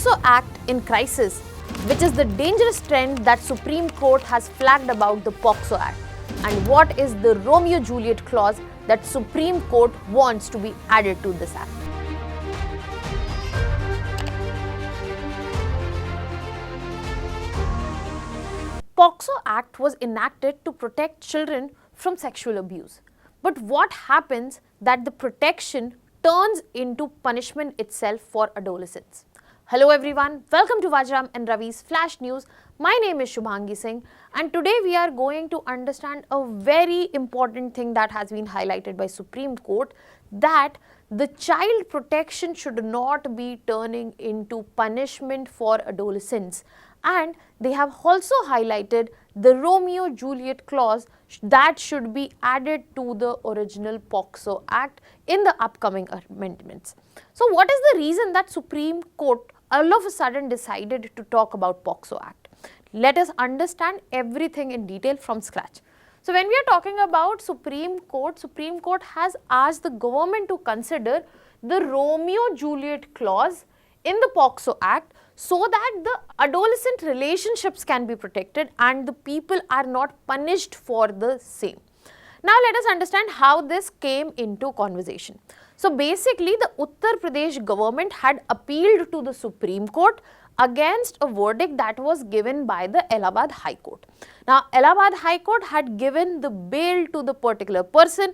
POCSO Act in crisis, which is the dangerous trend that Supreme Court has flagged about the POCSO Act, and what is the Romeo-Juliet clause that Supreme Court wants to be added to this act. POCSO Act was enacted to protect children from sexual abuse. But what happens that the protection turns into punishment itself for adolescents? Hello everyone, welcome to Vajram and Ravi's Flash News. My name is Shubhangi Singh, and today we are going to understand a very important thing that has been highlighted by Supreme Court, that the child protection should not be turning into punishment for adolescents. And they have also highlighted the Romeo-Juliet clause that should be added to the original POCSO Act in the upcoming amendments. So what is the reason that Supreme Court all of a sudden decided to talk about POCSO Act? Let us understand everything in detail from scratch. So when we are talking about Supreme Court has asked the government to consider the Romeo-Juliet clause in the POCSO Act so that the adolescent relationships can be protected and the people are not punished for the same. Now let us understand how this came into conversation. So basically the Uttar Pradesh government had appealed to the Supreme Court against a verdict that was given by the Allahabad High Court. Now Allahabad High Court had given the bail to the particular person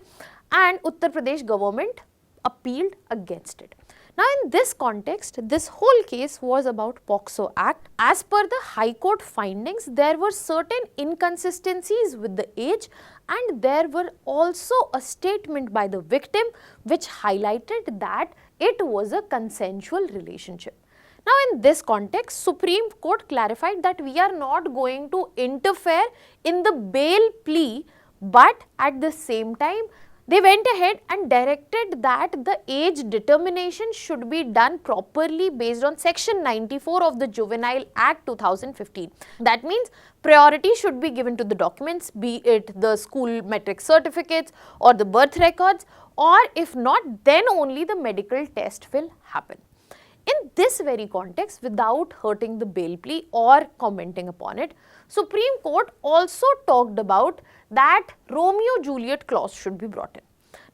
and Uttar Pradesh government appealed against it. Now in this context, this whole case was about POCSO Act. As per the High Court findings, there were certain inconsistencies with the age, and there were also a statement by the victim which highlighted that it was a consensual relationship. Now in this context, Supreme Court clarified that we are not going to interfere in the bail plea, but at the same time, they went ahead and directed that the age determination should be done properly based on Section 94 of the Juvenile Act 2015. That means priority should be given to the documents, be it the school metric certificates or the birth records, or if not, then only the medical test will happen. In this very context, without hurting the bail plea or commenting upon it, Supreme Court also talked about that Romeo-Juliet clause should be brought in.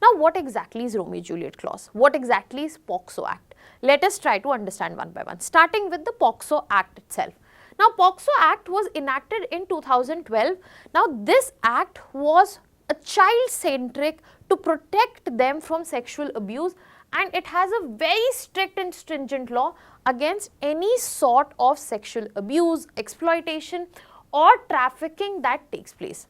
Now, what exactly is Romeo-Juliet clause? What exactly is POCSO Act? Let us try to understand one by one, starting with the POCSO Act itself. Now, POCSO Act was enacted in 2012. Now, this act was a child-centric to protect them from sexual abuse, and it has a very strict and stringent law against any sort of sexual abuse, exploitation or trafficking that takes place.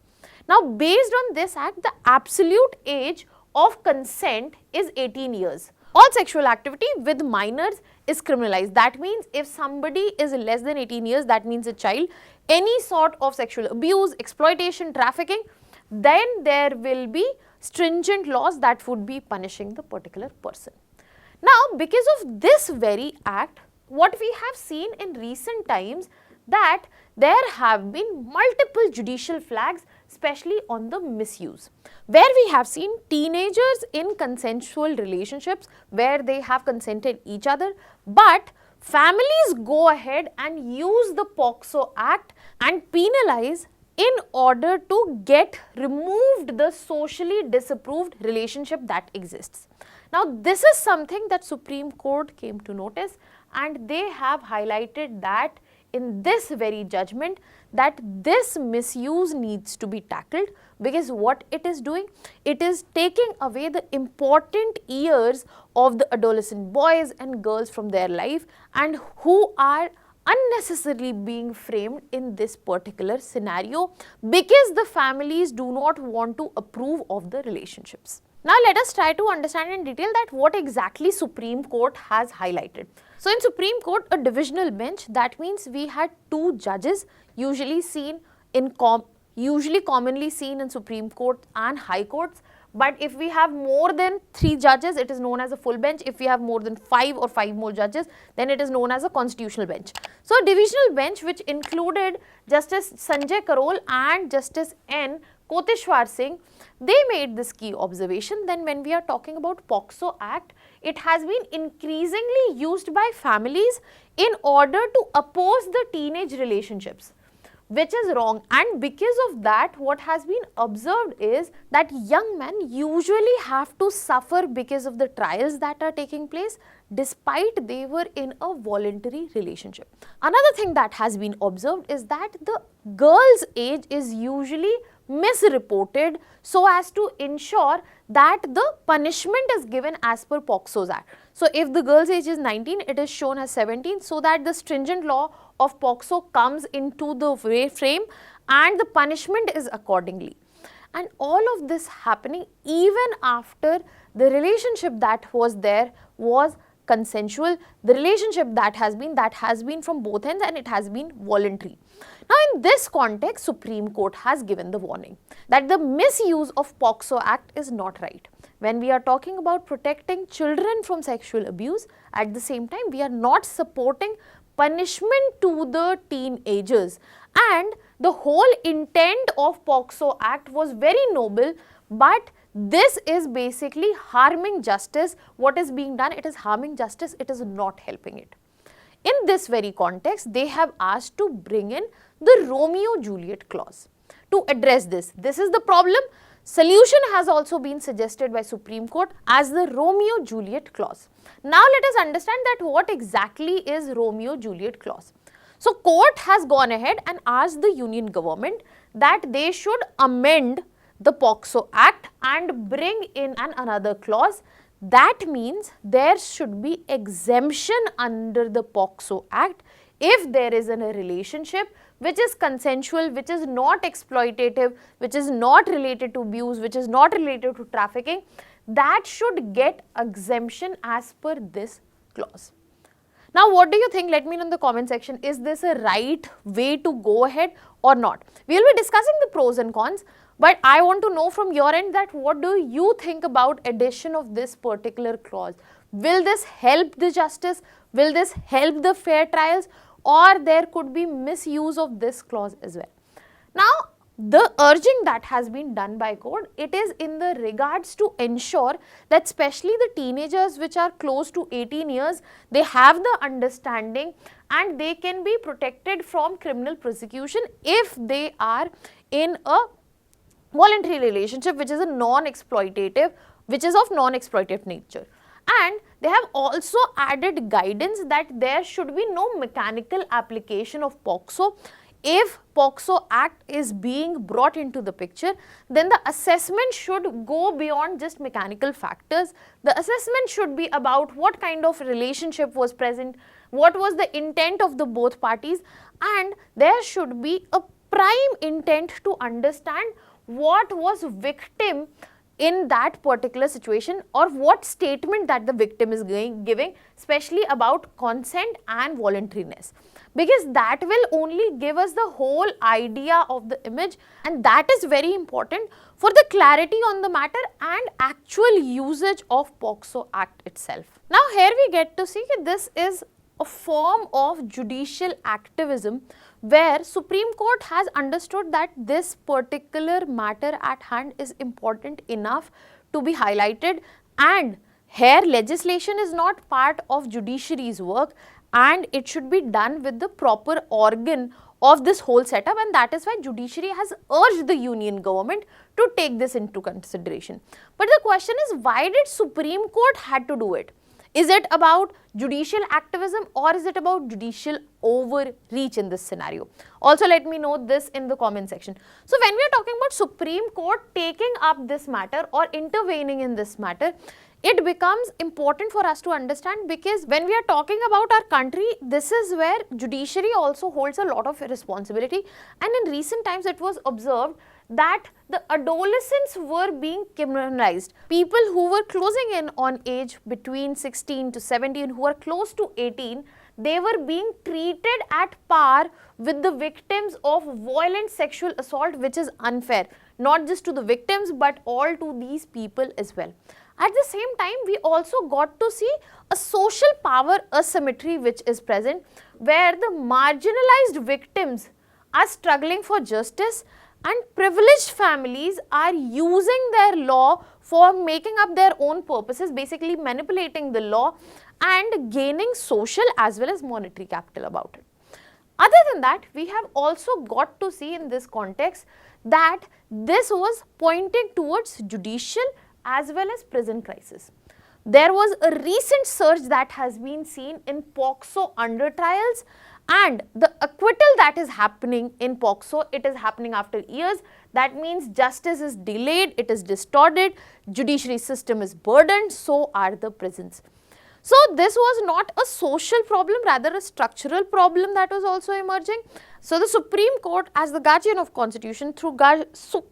Now, based on this act, the absolute age of consent is 18 years. All sexual activity with minors is criminalized. That means if somebody is less than 18 years, that means a child, any sort of sexual abuse, exploitation, trafficking, then there will be stringent laws that would be punishing the particular person. Now, because of this very act, what we have seen in recent times that there have been multiple judicial flags, especially on the misuse, where we have seen teenagers in consensual relationships where they have consented each other, but families go ahead and use the POCSO Act and penalize in order to get removed the socially disapproved relationship that exists. Now, this is something that Supreme Court came to notice, and they have highlighted that in this very judgment that this misuse needs to be tackled, because what it is doing, it is taking away the important years of the adolescent boys and girls from their life and who are unnecessarily being framed in this particular scenario because the families do not want to approve of the relationships. Now let us try to understand in detail that what exactly Supreme Court has highlighted. So in Supreme Court, a divisional bench, that means we had two judges usually commonly seen in Supreme Court and High Courts. But if we have more than 3 judges, it is known as a full bench. If we have more than 5 or 5 more judges, then it is known as a constitutional bench. So a divisional bench which included Justice Sanjay Karol and Justice N. Koteshwar Singh, They made this key observation. Then when we are talking about POCSO Act, it has been increasingly used by families in order to oppose the teenage relationships, which is wrong. And because of that, what has been observed is that young men usually have to suffer because of the trials that are taking place, despite they were in a voluntary relationship. Another thing that has been observed is that the girl's age is usually misreported so as to ensure that the punishment is given as per POCSO Act. So if the girl's age is 19, it is shown as 17, so that the stringent law of POCSO comes into the frame and the punishment is accordingly. And all of this happening even after the relationship that was there was consensual. The relationship that has been from both ends, and it has been voluntary. Now in this context, Supreme Court has given the warning that the misuse of POCSO Act is not right. When we are talking about protecting children from sexual abuse, at the same time we are not supporting punishment to the teenagers, and the whole intent of POCSO Act was very noble, but this is basically harming justice. What is being done? It is harming justice, it is not helping it. In this very context, they have asked to bring in the Romeo-Juliet clause to address this. This is the problem. Solution has also been suggested by Supreme Court as the Romeo-Juliet clause. Now let us understand that what exactly is Romeo-Juliet clause. So court has gone ahead and asked the union government that they should amend the POCSO Act and bring in another clause. That means there should be exemption under the POCSO Act if there is a relationship which is consensual, which is not exploitative, which is not related to abuse, which is not related to trafficking. That should get exemption as per this clause. Now what do you think? Let me know in the comment section. Is this a right way to go ahead or not? We will be discussing the pros and cons, but I want to know from your end that what do you think about addition of this particular clause? Will this help the justice? Will this help the fair trials? Or there could be misuse of this clause as well. Now the urging that has been done by court, it is in the regards to ensure that especially the teenagers which are close to 18 years, they have the understanding and they can be protected from criminal prosecution if they are in a voluntary relationship which is a non-exploitative, which is of non-exploitative nature. And they have also added guidance that there should be no mechanical application of POCSO. If POCSO Act is being brought into the picture, then the assessment should go beyond just mechanical factors. The assessment should be about what kind of relationship was present, what was the intent of the both parties, and there should be a prime intent to understand what was victim in that particular situation, or what statement that the victim is giving, especially about consent and voluntariness, because that will only give us the whole idea of the image, and that is very important for the clarity on the matter and actual usage of POCSO Act itself. Now here we get to see that this is a form of judicial activism where Supreme Court has understood that this particular matter at hand is important enough to be highlighted, and here legislation is not part of judiciary's work and it should be done with the proper organ of this whole setup, and that is why judiciary has urged the union government to take this into consideration. But the question is, why did Supreme Court had to do it? Is it about judicial activism or is it about judicial overreach in this scenario? Also let me know this in the comment section. So when we are talking about Supreme Court taking up this matter or intervening in this matter, it becomes important for us to understand, because when we are talking about our country, this is where judiciary also holds a lot of responsibility, and in recent times it was observed that the adolescents were being criminalized. People who were closing in on age between 16 to 17, who are close to 18, they were being treated at par with the victims of violent sexual assault, which is unfair, not just to the victims but all to these people as well. At the same time, we also got to see a social power asymmetry which is present, where the marginalized victims are struggling for justice And privileged families are using their law for making up their own purposes, basically manipulating the law and gaining social as well as monetary capital about it. Other than that, we have also got to see in this context that this was pointing towards judicial as well as prison crisis. There was a recent surge that has been seen in POCSO under trials, and the acquittal that is happening in POCSO, it is happening after years. That means justice is delayed, it is distorted, judiciary system is burdened, so are the prisons. So this was not a social problem, rather a structural problem that was also emerging. So the Supreme Court, as the guardian of constitution through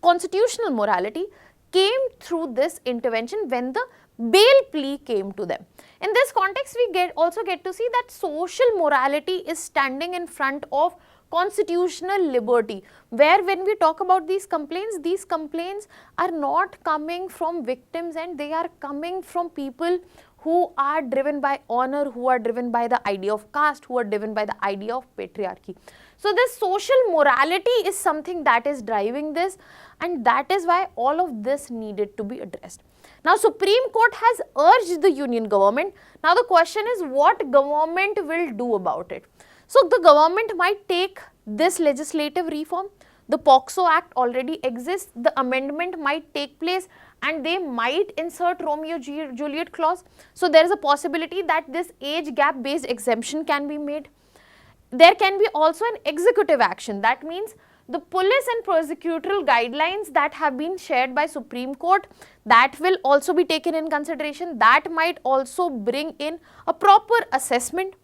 constitutional morality, came through this intervention when the bail plea came to them. In this context, we also get to see that social morality is standing in front of constitutional liberty, where when we talk about these complaints are not coming from victims, and they are coming from people who are driven by honor, who are driven by the idea of caste, who are driven by the idea of patriarchy. So this social morality is something that is driving this, and that is why all of this needed to be addressed. Now Supreme Court has urged the union government. Now the question is, what government will do about it? So the government might take this legislative reform. The POCSO Act already exists, the amendment might take place, and they might insert Romeo Juliet clause. So there is a possibility that this age gap based exemption can be made. There can be also an executive action. That means the police and prosecutorial guidelines that have been shared by Supreme Court, that will also be taken in consideration. That might also bring in a proper assessment.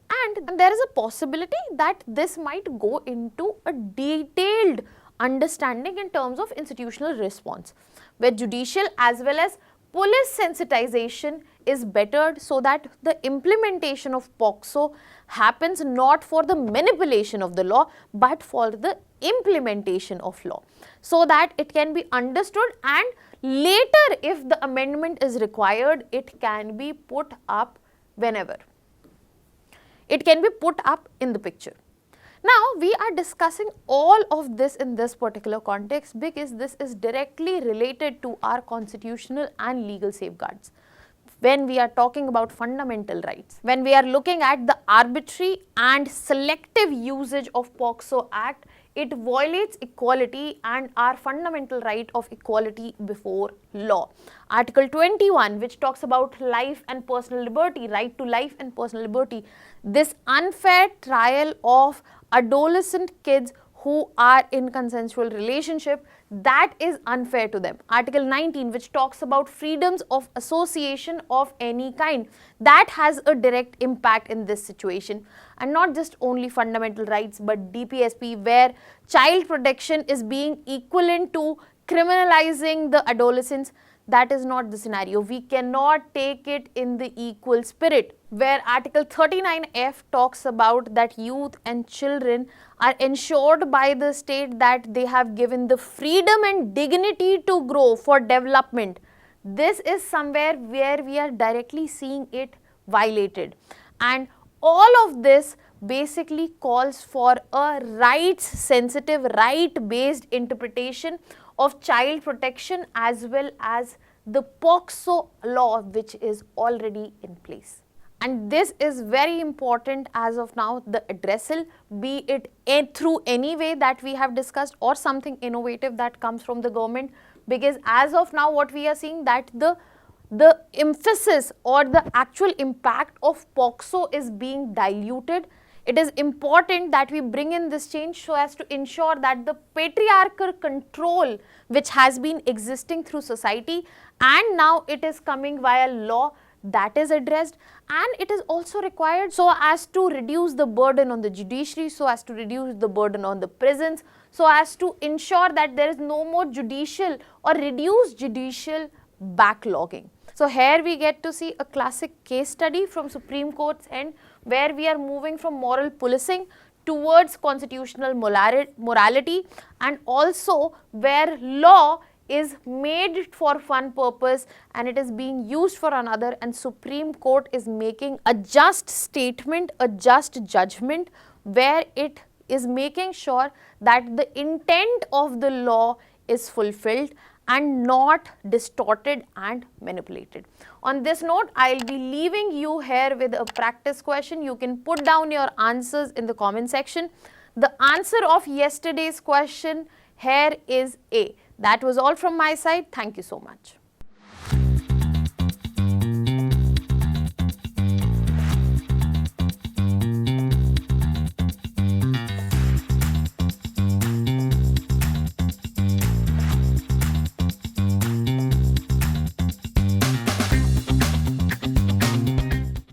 And there is a possibility that this might go into a detailed understanding in terms of institutional response, where judicial as well as police sensitization is bettered, so that the implementation of POCSO happens not for the manipulation of the law, but for the implementation of law, so that it can be understood, and later if the amendment is required, it can be put up whenever. It can be put up in the picture. Now, we are discussing all of this in this particular context because this is directly related to our constitutional and legal safeguards. When we are talking about fundamental rights, when we are looking at the arbitrary and selective usage of POCSO Act, it violates equality and our fundamental right of equality before law. Article 21, which talks about life and personal liberty, right to life and personal liberty. This unfair trial of adolescent kids who are in consensual relationship, that is unfair to them. Article 19, which talks about freedoms of association of any kind, that has a direct impact in this situation. And not just only fundamental rights, but DPSP, where child protection is being equivalent to criminalizing the adolescents. That is not the scenario. We cannot take it in the equal spirit, where Article 39F talks about that youth and children are ensured by the state that they have given the freedom and dignity to grow for development. This is somewhere where we are directly seeing it violated. And all of this basically calls for a rights-sensitive, right-based interpretation of child protection as well as the POCSO law, which is already in place. And this is very important as of now, the addressal, be it through any way that we have discussed or something innovative that comes from the government, because as of now what we are seeing that the emphasis or the actual impact of POCSO is being diluted. It is important that we bring in this change so as to ensure that the patriarchal control which has been existing through society and now it is coming via law, that is addressed, and it is also required so as to reduce the burden on the judiciary, so as to reduce the burden on the prisons, so as to ensure that there is no more judicial or reduced judicial backlogging. So here we get to see a classic case study from Supreme Court's end, where we are moving from moral policing towards constitutional morality, and also where law is made for one purpose and it is being used for another, and Supreme Court is making a just statement, a just judgment, where it is making sure that the intent of the law is fulfilled and not distorted and manipulated. On this note, I'll be leaving you here with a practice question. You can put down your answers in the comment section. The answer of yesterday's question here is A. That was all from my side. Thank you so much.